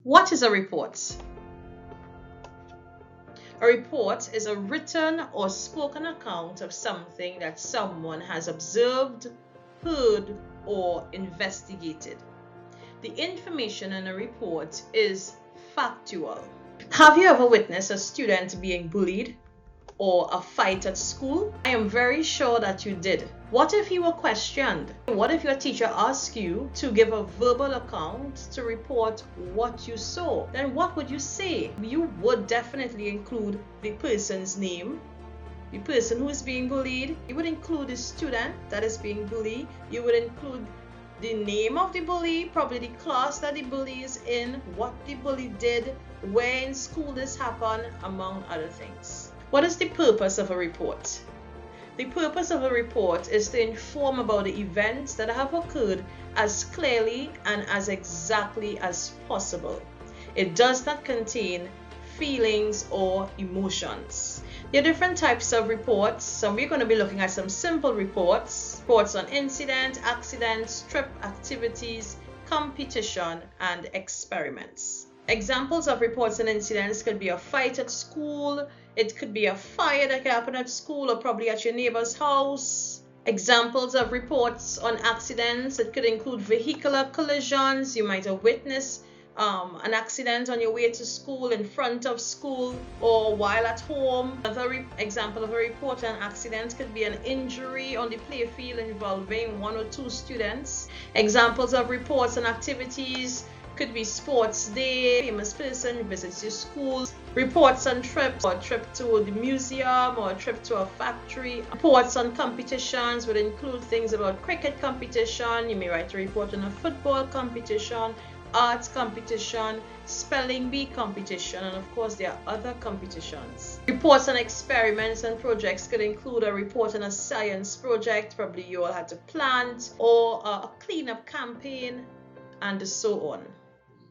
What is a report? A report is a written or spoken account of something that someone has observed, heard, or investigated. The information in a report is factual. Have you ever witnessed a student being bullied or a fight at school? I am very sure that you did. What if you were questioned? What if your teacher asked you to give a verbal account to report what you saw? Then what would you say? You would definitely include the person's name, the person who is being bullied. You would include the student that is being bullied. You would include the name of the bully, probably the class that the bully is in, what the bully did, where in school this happened, among other things. What is the purpose of a report? The purpose of a report is to inform about the events that have occurred as clearly and as exactly as possible. It does not contain feelings or emotions. There are different types of reports, so we're going to be looking at some simple reports on incident, accidents, trip, activities, competition, and experiments. Examples of reports and incidents could be a fight at school, it could be a fire that could happen at school or probably at your neighbor's house. Examples of reports on accidents, it could include vehicular collisions. You might have witnessed an accident on your way to school, in front of school, or while at home. Another example of a report on accident could be an injury on the playfield involving one or two students. Examples of reports and activities could be sports day, famous person visits your school, reports on trips, or a trip to the museum, or a trip to a factory. Reports on competitions would include things about cricket competition. You may write a report on a football competition, arts competition, spelling bee competition, and of course there are other competitions. Reports on experiments and projects could include a report on a science project, probably you all had to plant, or a cleanup campaign, and so on.